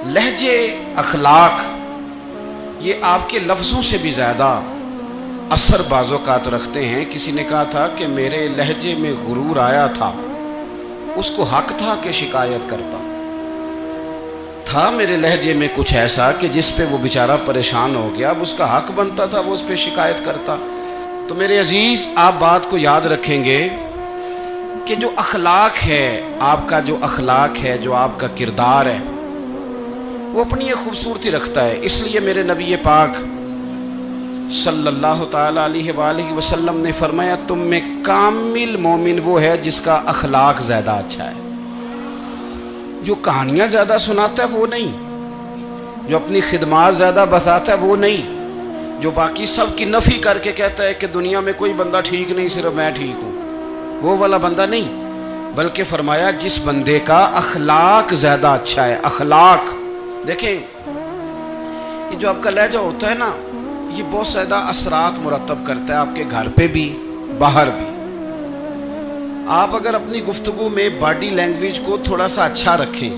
لہجے اخلاق یہ آپ کے لفظوں سے بھی زیادہ اثر بعض اوقات رکھتے ہیں۔ کسی نے کہا تھا کہ میرے لہجے میں غرور آیا تھا، اس کو حق تھا کہ شکایت کرتا تھا، میرے لہجے میں کچھ ایسا کہ جس پہ وہ بیچارہ پریشان ہو گیا، اب اس کا حق بنتا تھا وہ اس پہ شکایت کرتا۔ تو میرے عزیز، آپ بات کو یاد رکھیں گے کہ جو اخلاق ہے، آپ کا جو اخلاق ہے، جو آپ کا کردار ہے، وہ اپنی ایک خوبصورتی رکھتا ہے۔ اس لیے میرے نبی پاک صلی اللہ تعالیٰ علیہ وآلہ وسلم نے فرمایا تم میں کامل مومن وہ ہے جس کا اخلاق زیادہ اچھا ہے۔ جو کہانیاں زیادہ سناتا ہے وہ نہیں، جو اپنی خدمات زیادہ بتاتا ہے وہ نہیں، جو باقی سب کی نفی کر کے کہتا ہے کہ دنیا میں کوئی بندہ ٹھیک نہیں، صرف میں ٹھیک ہوں، وہ والا بندہ نہیں، بلکہ فرمایا جس بندے کا اخلاق زیادہ اچھا ہے۔ اخلاق دیکھیں، یہ جو آپ کا لہجہ ہوتا ہے نا، یہ بہت زیادہ اثرات مرتب کرتا ہے آپ کے گھر پہ بھی، باہر بھی۔ آپ اگر اپنی گفتگو میں باڈی لینگویج کو تھوڑا سا اچھا رکھیں،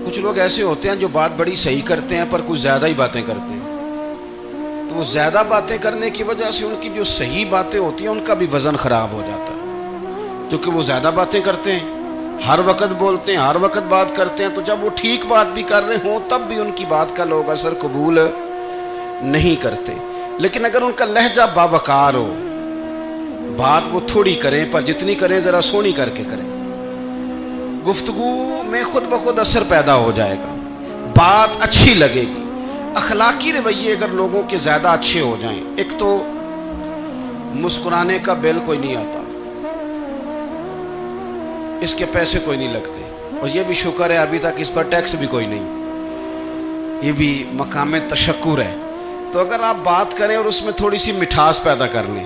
کچھ لوگ ایسے ہوتے ہیں جو بات بڑی صحیح کرتے ہیں پر کچھ زیادہ ہی باتیں کرتے ہیں، تو وہ زیادہ باتیں کرنے کی وجہ سے ان کی جو صحیح باتیں ہوتی ہیں ان کا بھی وزن خراب ہو جاتا ہے، کیونکہ وہ زیادہ باتیں کرتے ہیں، ہر وقت بولتے ہیں، ہر وقت بات کرتے ہیں، تو جب وہ ٹھیک بات بھی کر رہے ہوں تب بھی ان کی بات کا لوگ اثر قبول نہیں کرتے۔ لیکن اگر ان کا لہجہ باوقار ہو، بات وہ تھوڑی کریں پر جتنی کریں ذرا سونی کر کے کریں، گفتگو میں خود بخود اثر پیدا ہو جائے گا، بات اچھی لگے گی۔ اخلاقی رویے اگر لوگوں کے زیادہ اچھے ہو جائیں، ایک تو مسکرانے کا بل کوئی نہیں آتا، اس کے پیسے کوئی نہیں لگتے، اور یہ بھی شکر ہے ابھی تک اس پر ٹیکس بھی کوئی نہیں، یہ بھی مقام تشکر ہے۔ تو اگر آپ بات کریں اور اس میں تھوڑی سی مٹھاس پیدا کر لیں،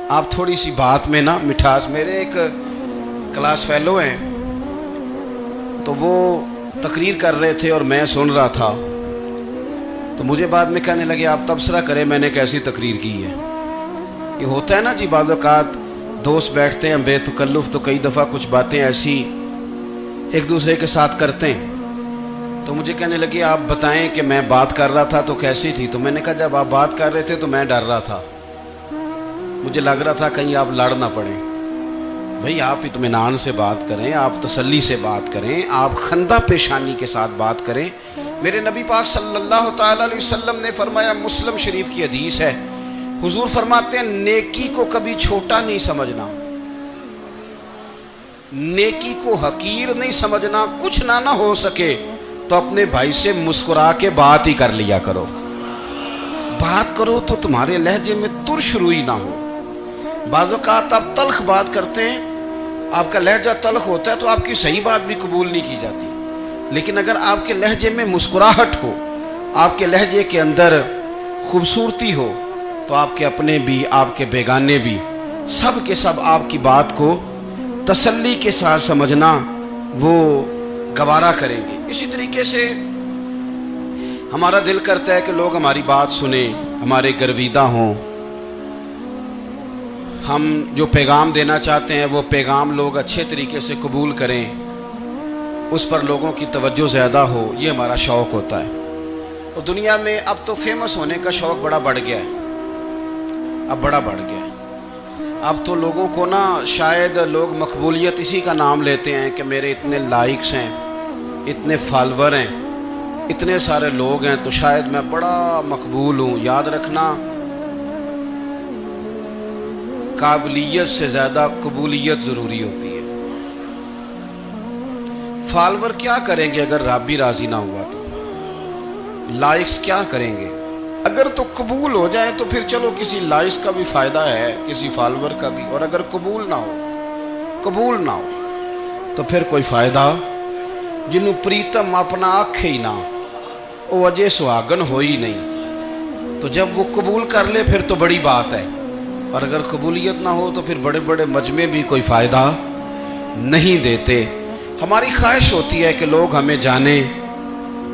آپ تھوڑی سی بات میں نا مٹھاس، میرے ایک کلاس فیلو ہیں تو وہ تقریر کر رہے تھے اور میں سن رہا تھا، تو مجھے بعد میں کہنے لگے آپ تبصرہ کریں میں نے کیسی تقریر کی ہے۔ یہ ہوتا ہے نا جی، بعض اوقات دوست بیٹھتے ہیں بے تکلف تو کئی دفعہ کچھ باتیں ایسی ایک دوسرے کے ساتھ کرتے ہیں، تو مجھے کہنے لگے آپ بتائیں کہ میں بات کر رہا تھا تو کیسی تھی؟ تو میں نے کہا جب آپ بات کر رہے تھے تو میں ڈر رہا تھا، مجھے لگ رہا تھا کہیں آپ لڑ نہ پڑیں۔ بھئی آپ اطمینان سے بات کریں، آپ تسلی سے بات کریں، آپ خندہ پیشانی کے ساتھ بات کریں۔ میرے نبی پاک صلی اللہ تعالیٰ علیہ وسلم نے فرمایا، مسلم شریف کی حدیث ہے، حضور فرماتے ہیں نیکی کو کبھی چھوٹا نہیں سمجھنا، نیکی کو حقیر نہیں سمجھنا، کچھ نہ ہو سکے تو اپنے بھائی سے مسکرا کے بات ہی کر لیا کرو، بات کرو تو تمہارے لہجے میں ترش روئی نہ ہو۔ بعض اوقات آپ تلخ بات کرتے ہیں، آپ کا لہجہ تلخ ہوتا ہے تو آپ کی صحیح بات بھی قبول نہیں کی جاتی، لیکن اگر آپ کے لہجے میں مسکراہٹ ہو، آپ کے لہجے کے اندر خوبصورتی ہو، تو آپ کے اپنے بھی، آپ کے بیگانے بھی، سب کے سب آپ کی بات کو تسلی کے ساتھ سمجھنا وہ گوارا کریں گے۔ اسی طریقے سے ہمارا دل کرتا ہے کہ لوگ ہماری بات سنیں، ہمارے گرویدہ ہوں، ہم جو پیغام دینا چاہتے ہیں وہ پیغام لوگ اچھے طریقے سے قبول کریں، اس پر لوگوں کی توجہ زیادہ ہو، یہ ہمارا شوق ہوتا ہے۔ اور دنیا میں اب تو فیمس ہونے کا شوق بڑا بڑھ گیا ہے، اب بڑا بڑھ گیا ہے۔ اب تو لوگوں کو نا شاید لوگ مقبولیت اسی کا نام لیتے ہیں کہ میرے اتنے لائکس ہیں، اتنے فالور ہیں، اتنے سارے لوگ ہیں تو شاید میں بڑا مقبول ہوں۔ یاد رکھنا، قابلیت سے زیادہ قبولیت ضروری ہوتی ہے۔ فالور کیا کریں گے اگر رب بھی راضی نہ ہوا تو؟ لائکس کیا کریں گے؟ اگر تو قبول ہو جائے تو پھر چلو کسی لائکس کا بھی فائدہ ہے، کسی فالور کا بھی، اور اگر قبول نہ ہو تو پھر کوئی فائدہ جنوں پریتم اپنا آنکھ ہی نہ، وہ اجے سہاگن ہو ہی نہیں۔ تو جب وہ قبول کر لے پھر تو بڑی بات ہے، اور اگر قبولیت نہ ہو تو پھر بڑے بڑے مجمع بھی کوئی فائدہ نہیں دیتے۔ ہماری خواہش ہوتی ہے کہ لوگ ہمیں جانیں،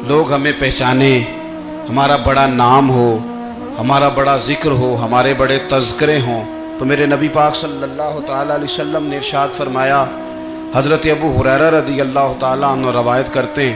لوگ ہمیں پہچانیں، ہمارا بڑا نام ہو، ہمارا بڑا ذکر ہو، ہمارے بڑے تذکرے ہوں۔ تو میرے نبی پاک صلی اللہ تعالیٰ علیہ وسلم نے ارشاد فرمایا، حضرت ابو ہریرہ رضی اللہ تعالیٰ عنہ روایت کرتے ہیں،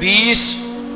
20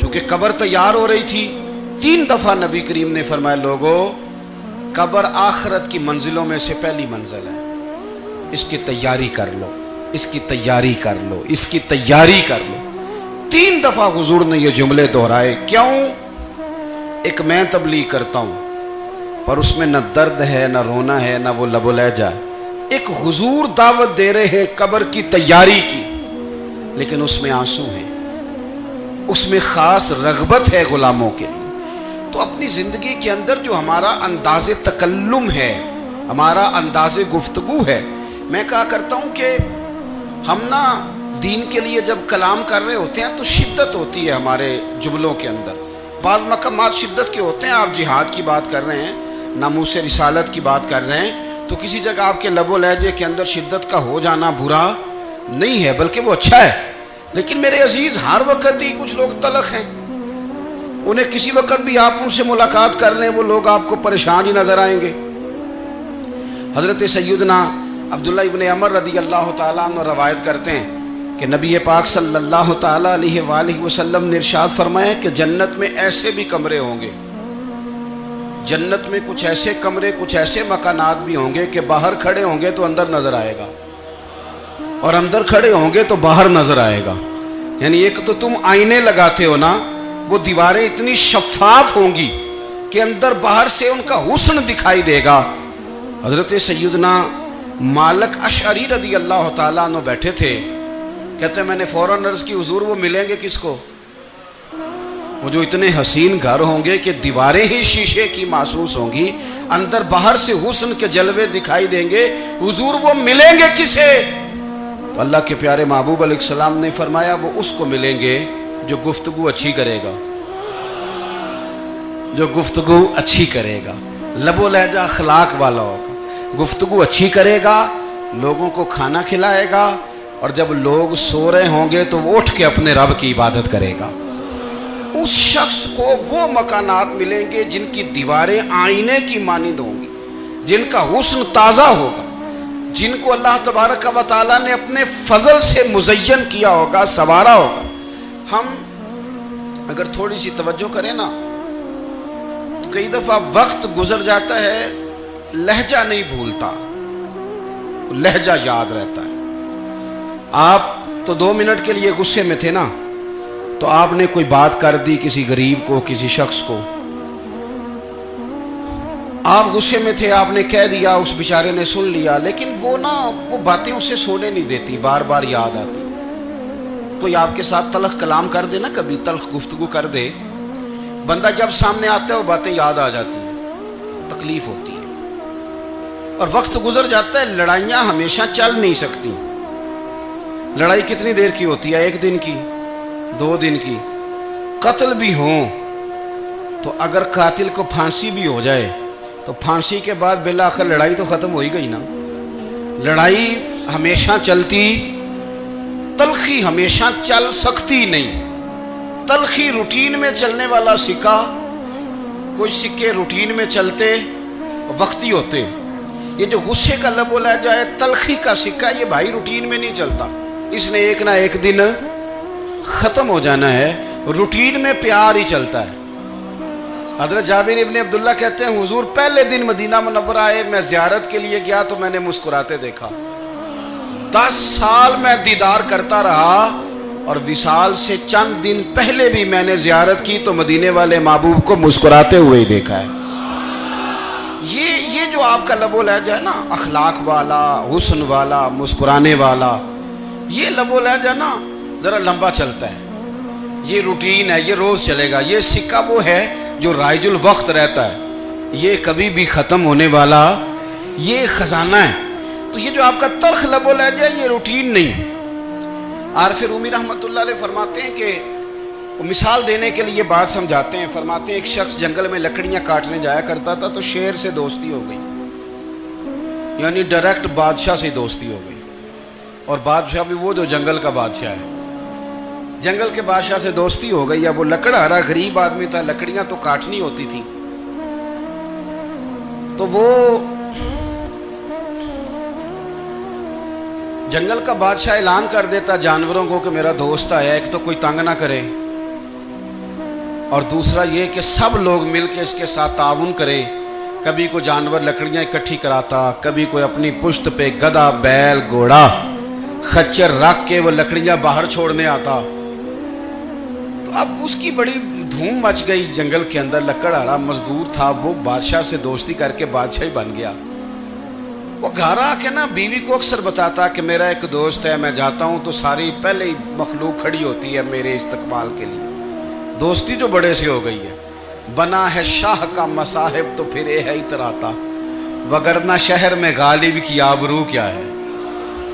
چونکہ قبر تیار ہو رہی تھی، 3 دفعہ نبی کریم نے فرمایا لوگو قبر آخرت کی منزلوں میں سے پہلی منزل ہے، اس کی تیاری کر لو، اس کی تیاری کر لو، اس کی تیاری کر لو۔ 3 دفعہ حضور نے یہ جملے دہرائے۔ کیوں؟ ایک میں تبلیغ کرتا ہوں پر اس میں نہ درد ہے، نہ رونا ہے، نہ وہ لب و لہجہ ہے۔ ایک حضور دعوت دے رہے ہیں قبر کی تیاری کی، لیکن اس میں آنسو ہیں، اس میں خاص رغبت ہے غلاموں کے لیے۔ تو اپنی زندگی کے اندر جو ہمارا انداز تکلم ہے، ہمارا انداز گفتگو ہے، میں کہا کرتا ہوں کہ ہم نا دین کے لیے جب کلام کر رہے ہوتے ہیں تو شدت ہوتی ہے ہمارے جملوں کے اندر، بعض مقامات شدت کے ہوتے ہیں۔ آپ جہاد کی بات کر رہے ہیں، ناموس رسالت کی بات کر رہے ہیں، تو کسی جگہ آپ کے لب و لہجے کے اندر شدت کا ہو جانا برا نہیں ہے، بلکہ وہ اچھا ہے۔ لیکن میرے عزیز ہر وقت ہی کچھ لوگ تلخ ہیں، انہیں کسی وقت بھی آپ ان سے ملاقات کر لیں وہ لوگ آپ کو پریشان ہی نظر آئیں گے۔ حضرت سیدنا عبداللہ ابن عمر رضی اللہ تعالیٰ عنہ روایت کرتے ہیں کہ نبی پاک صلی اللہ تعالیٰ علیہ وآلہ وسلم نے ارشاد فرمایا کہ جنت میں ایسے بھی کمرے ہوں گے، جنت میں کچھ ایسے کمرے، کچھ ایسے مکانات بھی ہوں گے کہ باہر کھڑے ہوں گے تو اندر نظر آئے گا، اور اندر کھڑے ہوں گے تو باہر نظر آئے گا۔ یعنی ایک تو تم آئینے لگاتے ہو نا، وہ دیواریں اتنی شفاف ہوں گی کہ اندر باہر سے ان کا حسن دکھائی دے گا۔ حضرت سیدنا مالک اشعری رضی اللہ تعالیٰ عنہ بیٹھے تھے، کہتے ہیں میں نے فوراً عرض کی حضور وہ ملیں گے کس کو؟ وہ جو اتنے حسین گھر ہوں گے کہ دیواریں ہی شیشے کی محسوس ہوں گی، اندر باہر سے حسن کے جلوے دکھائی دیں گے، حضور وہ ملیں گے کسے؟ تو اللہ کے پیارے محبوب علیہ السلام نے فرمایا وہ اس کو ملیں گے جو گفتگو اچھی کرے گا، جو گفتگو اچھی کرے گا، لب و لہجہ اخلاق والا ہوگا، گفتگو اچھی کرے گا، لوگوں کو کھانا کھلائے گا، اور جب لوگ سو رہے ہوں گے تو وہ اٹھ کے اپنے رب کی عبادت کرے گا۔ اس شخص کو وہ مکانات ملیں گے جن کی دیواریں آئینے کی مانند ہوں گی، جن کا حسن تازہ ہوگا، جن کو اللہ تبارک و تعالیٰ نے اپنے فضل سے مزین کیا ہوگا، سنوارا ہوگا۔ ہم اگر تھوڑی سی توجہ کریں نا تو کئی دفعہ وقت گزر جاتا ہے، لہجہ نہیں بھولتا، لہجہ یاد رہتا ہے۔ آپ تو 2 منٹ کے لیے غصے میں تھے نا، تو آپ نے کوئی بات کر دی کسی غریب کو، کسی شخص کو، آپ غصے میں تھے، آپ نے کہہ دیا، اس بیچارے نے سن لیا، لیکن وہ باتیں اسے سونے نہیں دیتی، بار بار یاد آتی۔ کوئی آپ کے ساتھ تلخ کلام کر دے نا، کبھی تلخ گفتگو کر دے، بندہ جب سامنے آتا ہے وہ باتیں یاد آ جاتی ہیں، تکلیف ہوتی ہے، اور وقت گزر جاتا ہے۔ لڑائیاں ہمیشہ چل نہیں سکتی، لڑائی کتنی دیر کی ہوتی ہے؟ 1 دن کی، 2 دن کی۔ قتل بھی ہوں تو اگر قاتل کو پھانسی بھی ہو جائے تو پھانسی کے بعد بالآخر لڑائی تو ختم ہو ہی گئی نا۔ لڑائی ہمیشہ چلتی، تلخی ہمیشہ چل سکتی نہیں۔ تلخی روٹین میں چلنے والا سکہ، کچھ سکے روٹین میں چلتے وقتی ہوتے، یہ جو غصے کا لب و لہجہ ہے، تلخی کا سکہ، یہ بھائی روٹین میں نہیں چلتا، اس نے ایک نہ ایک دن ختم ہو جانا ہے۔ روٹین میں پیار ہی چلتا ہے۔ حضرت جابر ابن عبداللہ کہتے ہیں حضور پہلے دن مدینہ منورہ آئے، میں زیارت کے لیے گیا تو میں نے مسکراتے دیکھا، 10 سال میں دیدار کرتا رہا، اور وصال سے چند دن پہلے بھی میں نے زیارت کی تو مدینے والے محبوب کو مسکراتے ہوئے ہی دیکھا ہے۔ یہ جو آپ کا لب و لہجہ ہے نا، اخلاق والا، حسن والا، مسکرانے والا، یہ لب و لہجہ نا ذرا لمبا چلتا ہے، یہ روٹین ہے، یہ روز چلے گا۔ یہ سکہ وہ ہے جو رائج الوقت رہتا ہے، یہ کبھی بھی ختم ہونے والا یہ خزانہ ہے۔ تو یہ جو آپ کا تلخ لب و لہجہ ہے، یہ روٹین نہیں۔ عارف رومی رحمۃ اللہ علیہ فرماتے ہیں کہ وہ مثال دینے کے لیے بات سمجھاتے ہیں، فرماتے ہیں ایک شخص جنگل میں لکڑیاں کاٹنے جایا کرتا تھا تو شیر سے دوستی ہو گئی، یعنی ڈائریکٹ بادشاہ سے دوستی ہو گئی، اور بادشاہ بھی وہ جو جنگل کا بادشاہ ہے، جنگل کے بادشاہ سے دوستی ہو گئی۔ اب وہ لکڑہارا غریب آدمی تھا، لکڑیاں تو کاٹنی ہوتی تھی، تو وہ جنگل کا بادشاہ اعلان کر دیتا جانوروں کو کہ میرا دوست آیا، ایک تو کوئی تنگ نہ کرے، اور دوسرا یہ کہ سب لوگ مل کے اس کے ساتھ تعاون کریں. کبھی کوئی جانور لکڑیاں اکٹھی کراتا، کبھی کوئی اپنی پشت پہ گدھا، بیل، گھوڑا، خچر رکھ کے وہ لکڑیاں باہر چھوڑنے آتا. تو اب اس کی بڑی دھوم مچ گئی جنگل کے اندر. لکڑہارا مزدور تھا، وہ بادشاہ سے دوستی کر کے بادشاہ ہی بن گیا. وہ گھر آ کے نا بیوی کو اکثر بتاتا کہ میرا ایک دوست ہے، میں جاتا ہوں تو ساری پہلے ہی مخلوق کھڑی ہوتی ہے میرے استقبال کے لیے. دوستی جو بڑے سے ہو گئی ہے. بنا ہے شاہ کا مصاحب تو پھر یہ ہے اتراتا، وگرنہ شہر میں غالب کی آبرو کیا ہے.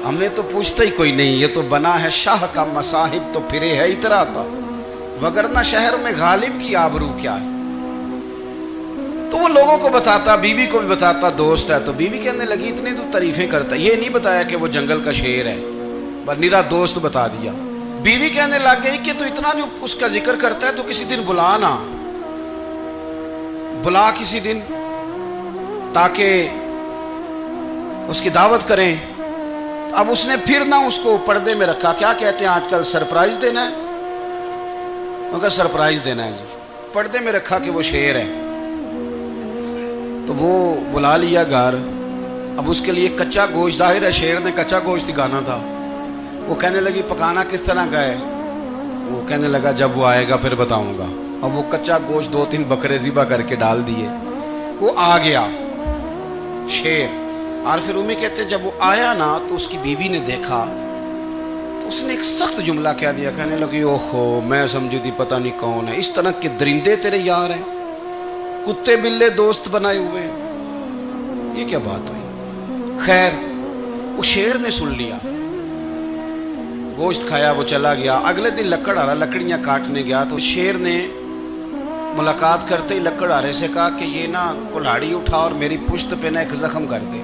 ہم نے تو پوچھتا ہی کوئی نہیں، یہ تو بنا ہے شاہ کا مصاحب تو پھر یہ ہے اتراتا، وگرنہ شہر میں غالب کی آبرو کیا ہے. تو وہ لوگوں کو بتاتا، بیوی کو بھی بتاتا دوست ہے. تو بیوی کہنے لگی اتنی تو تعریفیں کرتا، یہ نہیں بتایا کہ وہ جنگل کا شیر ہے، بس نیرا دوست بتا دیا. بیوی کہنے لگ گئی کہ تو اتنا جو اس کا ذکر کرتا ہے تو کسی دن بلا نا، بلا کسی دن تاکہ اس کی دعوت کریں. اب اس نے پھر نہ اس کو پردے میں رکھا. کیا کہتے ہیں آج کل، سرپرائز دینا ہے. مگر سرپرائز دینا ہے جی، پردے میں رکھا کہ وہ شیر ہے. تو وہ بلا لیا گھر. اب اس کے لیے کچا گوشت، ظاہر ہے شیر نے کچا گوشت دکھانا تھا. وہ کہنے لگی پکانا کس طرح کا ہے؟ وہ کہنے لگا جب وہ آئے گا پھر بتاؤں گا. اب وہ کچا گوشت 2-3 بکرے ذبح کر کے ڈال دیے. وہ آ گیا شیر. اور پھر امی کہتے جب وہ آیا نا تو اس کی بیوی نے دیکھا تو اس نے ایک سخت جملہ کہہ دیا. کہنے لگی اوہو، میں سمجھی تھی پتہ نہیں کون ہے، اس طرح کے درندے تیرے یار ہیں، کتے بلے دوست بنائے ہوئے ہیں، یہ کیا بات ہوئی؟ خیر وہ شیر نے سن لیا، گوشت کھایا، وہ چلا گیا. اگلے دن لکڑہارا لکڑیاں کاٹنے گیا تو شیر نے ملاقات کرتے ہی لکڑہارے سے کہا کہ یہ نا کلاڑی اٹھا اور میری پشت پہ نا ایک زخم کر دے.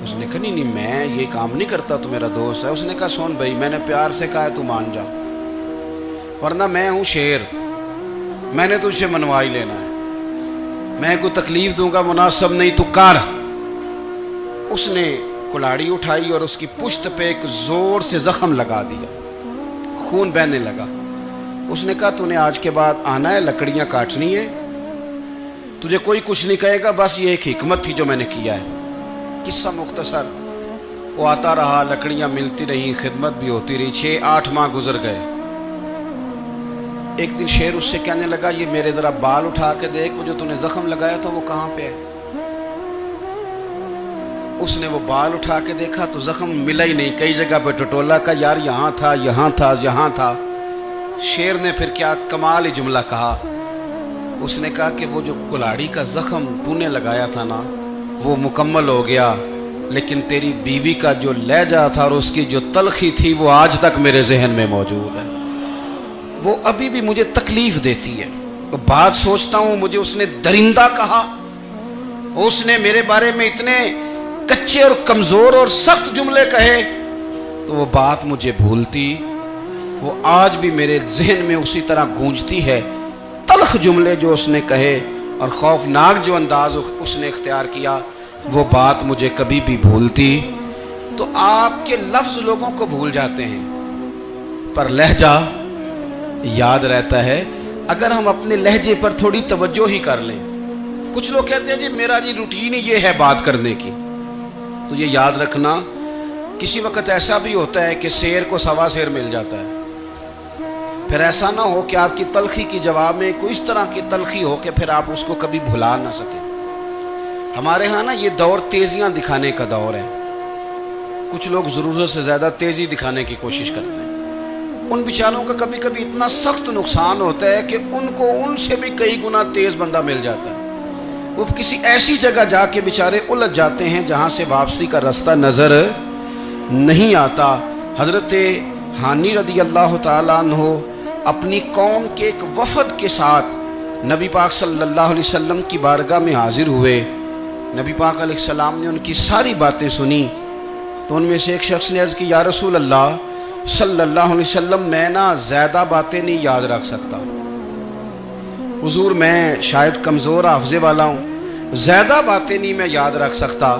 اس نے کہا نہیں میں یہ کام نہیں کرتا، تو میرا دوست ہے. اس نے کہا سن بھائی، میں نے پیار سے کہا ہے تو مان جا، ورنہ میں ہوں شیر، میں نے تجھ سے منوا ہی لینا ہے، میں کوئی تکلیف دوں گا مناسب نہیں، تو کر. اس نے کلاڑی اٹھائی اور اس کی پشت پہ ایک زور سے زخم لگا دیا، خون بہنے لگا. اس نے کہا تو نے آج کے بعد آنا ہے، لکڑیاں کاٹنی ہے، تجھے کوئی کچھ نہیں کہے گا، بس یہ ایک حکمت تھی جو میں نے کیا ہے. قصہ مختصر. وہ آتا رہا، لکڑیاں ملتی رہیں، خدمت بھی ہوتی رہی. 6-8 ماہ گزر گئے. ایک دن شیر اس سے کہنے لگا یہ میرے ذرا بال اٹھا کے دیکھ، وہ جو تو نے زخم لگایا تھا وہ کہاں پہ ہے. اس نے وہ بال اٹھا کے دیکھا تو زخم ملا ہی نہیں، کئی جگہ پہ ٹٹولا کا یار یہاں تھا یہاں تھا یہاں تھا. شیر نے پھر کیا کمال ہی جملہ کہا. اس نے کہا کہ وہ جو کلاڑی کا زخم تو نے لگایا تھا نا وہ مکمل ہو گیا، لیکن تیری بیوی کا جو لہجہ تھا اور اس کی جو تلخی تھی وہ آج تک میرے ذہن میں موجود ہے، وہ ابھی بھی مجھے تکلیف دیتی ہے. بات سوچتا ہوں مجھے اس نے درندہ کہا، اس نے میرے بارے میں اتنے کچے اور کمزور اور سخت جملے کہے، تو وہ بات مجھے بھولتی، وہ آج بھی میرے ذہن میں اسی طرح گونجتی ہے. تلخ جملے جو اس نے کہے اور خوفناک جو انداز اس نے اختیار کیا، وہ بات مجھے کبھی بھی بھولتی. تو آپ کے لفظ لوگوں کو بھول جاتے ہیں پر لہجہ یاد رہتا ہے اگر ہم اپنے لہجے پر تھوڑی توجہ ہی کر لیں. کچھ لوگ کہتے ہیں جی میرا جی روٹین ہی یہ ہے بات کرنے کی، تو یہ یاد رکھنا کسی وقت ایسا بھی ہوتا ہے کہ شیر کو سوا شیر مل جاتا ہے. پھر ایسا نہ ہو کہ آپ کی تلخی کی جواب میں کوئی اس طرح کی تلخی ہو کہ پھر آپ اس کو کبھی بھلا نہ سکیں. ہمارے ہاں نا یہ دور تیزیاں دکھانے کا دور ہے. کچھ لوگ ضرورت سے زیادہ تیزی دکھانے کی کوشش کرتے ہیں. ان بیچاروں کا کبھی کبھی اتنا سخت نقصان ہوتا ہے کہ ان کو ان سے بھی کئی گنا تیز بندہ مل جاتا ہے. وہ کسی ایسی جگہ جا کے بیچارے الجھ جاتے ہیں جہاں سے واپسی کا راستہ نظر نہیں آتا. حضرت ہانی رضی اللہ تعالیٰ عنہ اپنی قوم کے ایک وفد کے ساتھ نبی پاک صلی اللہ علیہ وسلم کی بارگاہ میں حاضر ہوئے. نبی پاک علیہ السلام نے ان کی ساری باتیں سنی تو ان میں سے ایک شخص نے عرض کی یا رسول اللہ صلی اللہ علیہ وسلم میں نا زیادہ باتیں نہیں یاد رکھ سکتا. حضور میں شاید کمزور حافظے والا ہوں، زیادہ باتیں نہیں میں یاد رکھ سکتا.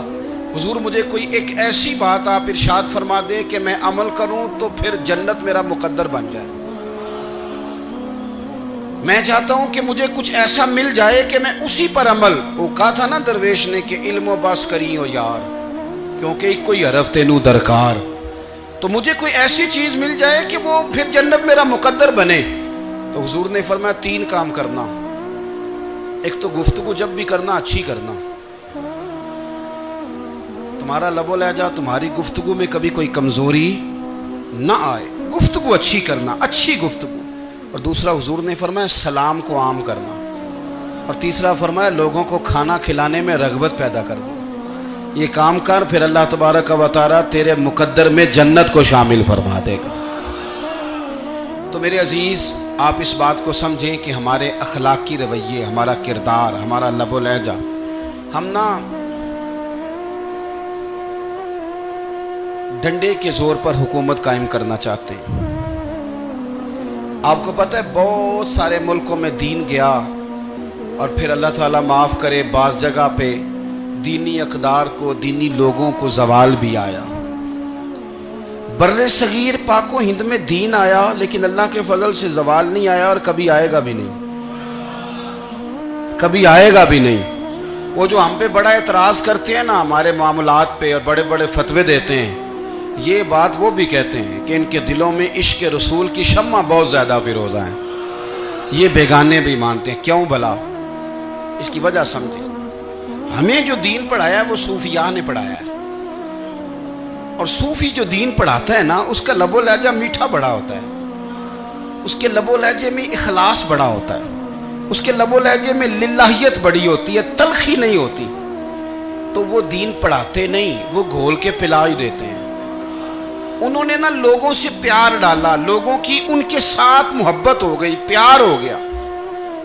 حضور مجھے کوئی ایک ایسی بات آپ ارشاد فرما دیں کہ میں عمل کروں تو پھر جنت میرا مقدر بن جائے. میں چاہتا ہوں کہ مجھے کچھ ایسا مل جائے کہ میں اسی پر عمل، وہ کہا تھا نا درویش نے کہ علم و بس کری ہو یار، کیونکہ ایک کوئی حرف تینوں درکار، تو مجھے کوئی ایسی چیز مل جائے کہ وہ پھر جنت میرا مقدر بنے۔ تو حضور نے فرمایا 3 کام کرنا، ایک تو گفتگو جب بھی کرنا اچھی کرنا، تمہارا لب و لہجہ، تمہاری گفتگو میں کبھی کوئی کمزوری نہ آئے، گفتگو اچھی کرنا، اچھی گفتگو۔ اور دوسرا حضور نے فرمایا سلام کو عام کرنا، اور تیسرا فرمایا لوگوں کو کھانا کھلانے میں رغبت پیدا کرنا۔ یہ کام کر، پھر اللہ تبارک و تعالی تیرے مقدر میں جنت کو شامل فرما دے گا۔ تو میرے عزیز، آپ اس بات کو سمجھیں کہ ہمارے اخلاقی رویے، ہمارا کردار، ہمارا لب و لہجہ، ہم نا ڈنڈے کے زور پر حکومت قائم کرنا چاہتے ہیں۔ آپ کو پتہ ہے بہت سارے ملکوں میں دین گیا، اور پھر اللہ تعالیٰ معاف کرے بعض جگہ پہ دینی اقدار کو، دینی لوگوں کو زوال بھی آیا۔ بر صغیر پاک و ہند میں دین آیا، لیکن اللہ کے فضل سے زوال نہیں آیا، اور کبھی آئے گا بھی نہیں، کبھی آئے گا بھی نہیں۔ وہ جو ہم پہ بڑا اعتراض کرتے ہیں نا ہمارے معاملات پہ، اور بڑے بڑے فتوے دیتے ہیں، یہ بات وہ بھی کہتے ہیں کہ ان کے دلوں میں عشق رسول کی شمع بہت زیادہ فیروزہ ہیں، یہ بیگانے بھی مانتے ہیں۔ کیوں بھلا؟ اس کی وجہ سمجھیں، ہمیں جو دین پڑھایا ہے وہ صوفیاء نے پڑھایا ہے، اور صوفی جو دین پڑھاتا ہے نا اس کا لب و لہجہ میٹھا بڑا ہوتا ہے، اس کے لب و لہجے میں اخلاص بڑا ہوتا ہے، اس کے لب و لہجے میں للہیت بڑی ہوتی ہے، تلخی نہیں ہوتی۔ تو وہ دین پڑھاتے نہیں، وہ گھول کے پلا ہی دیتے ہیں۔ انہوں نے نا لوگوں سے پیار ڈالا، لوگوں کی ان کے ساتھ محبت ہو گئی، پیار ہو گیا،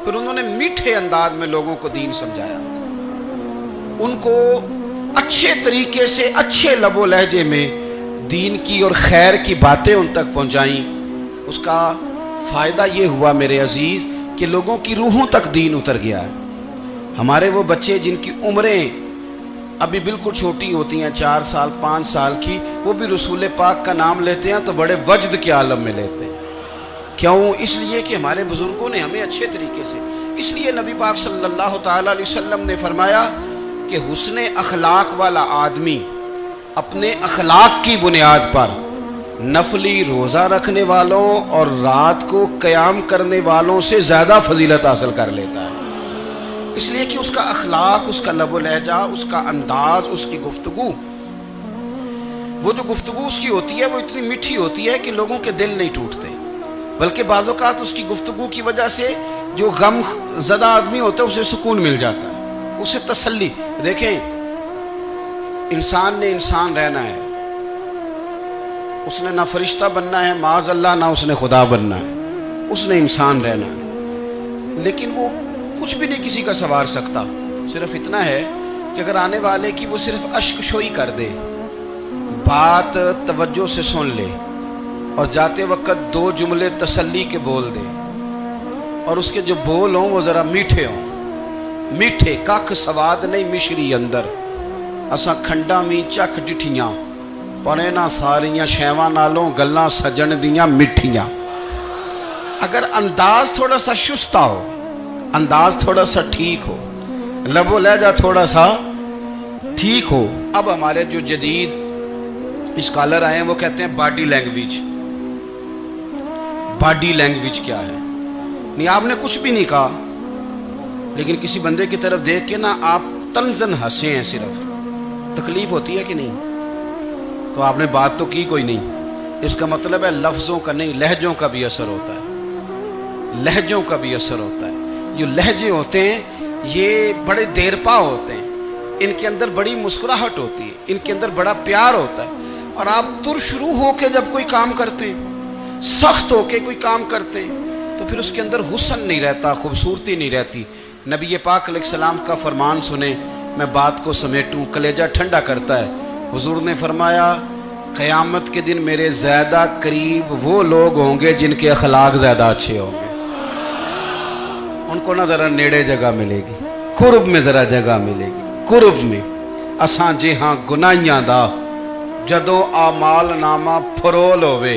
پھر انہوں نے میٹھے انداز میں لوگوں کو دین سمجھایا، ان کو اچھے طریقے سے، اچھے لب و لہجے میں دین کی اور خیر کی باتیں ان تک پہنچائیں۔ اس کا فائدہ یہ ہوا میرے عزیز کہ لوگوں کی روحوں تک دین اتر گیا ہے۔ ہمارے وہ بچے جن کی عمریں ابھی بالکل چھوٹی ہوتی ہیں، 4 سال 5 سال کی، وہ بھی رسول پاک کا نام لیتے ہیں تو بڑے وجد کے عالم میں لیتے ہیں۔ کیوں؟ اس لیے کہ ہمارے بزرگوں نے ہمیں اچھے طریقے سے، اس لیے نبی پاک صلی اللہ تعالیٰ علیہ وسلم نے فرمایا کہ حسن اخلاق والا آدمی اپنے اخلاق کی بنیاد پر نفلی روزہ رکھنے والوں اور رات کو قیام کرنے والوں سے زیادہ فضیلت حاصل کر لیتا ہے، اس لیے کہ اس کا اخلاق، اس کا لب و لہجہ، اس کا انداز، اس کی گفتگو، وہ جو گفتگو اس کی ہوتی ہے وہ اتنی میٹھی ہوتی ہے کہ لوگوں کے دل نہیں ٹوٹتے، بلکہ بعض اوقات اس کی گفتگو کی وجہ سے جو غم زدہ آدمی ہوتا ہے اسے سکون مل جاتا ہے، اسے تسلی۔ دیکھیں، انسان نے انسان رہنا ہے، اس نے نہ فرشتہ بننا ہے معاذ اللہ، نہ اس نے خدا بننا ہے، اس نے انسان رہنا ہے، لیکن وہ کچھ بھی نہیں کسی کا سنوار سکتا، صرف اتنا ہے کہ اگر آنے والے کی وہ صرف اشک شوئی کر دے، بات توجہ سے سن لے، اور جاتے وقت 2 جملے تسلی کے بول دے، اور اس کے جو بول ہوں وہ ذرا میٹھے ہوں، میٹھے، کھ سواد نہیں مشری اندر، اساں کھنڈا می چکھ ڈٹھیاں، پڑے نہ ساریاں شیواں نالوں گلاں سجن دیاں مٹھیاں۔ اگر انداز تھوڑا سا شستہ ہو، انداز تھوڑا سا ٹھیک ہو، لب و لہجہ تھوڑا سا ٹھیک ہو۔ اب ہمارے جو جدید اسکالر آئے ہیں وہ کہتے ہیں باڈی لینگویج۔ باڈی لینگویج کیا ہے؟ نہیں، آپ نے کچھ بھی نہیں کہا، لیکن کسی بندے کی طرف دیکھ کے نا آپ تنزن ہنسے ہیں، صرف تکلیف ہوتی ہے کہ نہیں؟ تو آپ نے بات تو کی کوئی نہیں، اس کا مطلب ہے لفظوں کا نہیں، لہجوں کا بھی اثر ہوتا ہے، لہجوں کا بھی اثر ہوتا ہے۔ جو لہجے ہوتے ہیں یہ بڑے دیرپا ہوتے ہیں، ان کے اندر بڑی مسکراہٹ ہوتی ہے، ان کے اندر بڑا پیار ہوتا ہے، اور آپ ترشروح ہو کے جب کوئی کام کرتے ہیں، سخت ہو کے کوئی کام کرتے ہیں، تو پھر اس کے اندر حسن نہیں رہتا، خوبصورتی نہیں رہتی۔ نبی پاک علیہ السلام کا فرمان سنیں، میں بات کو سمیٹوں، کلیجہ ٹھنڈا کرتا ہے۔ حضور نے فرمایا قیامت کے دن میرے زیادہ قریب وہ لوگ ہوں گے جن کے اخلاق زیادہ اچھے ہوں گے، ان کو نہ ذرا نیڑے جگہ ملے گی، قرب میں ذرا جگہ ملے گی، قرب میں۔ اساں جے ہاں گناہیاں دا جدوں آمال نامہ پھرول ہوئے،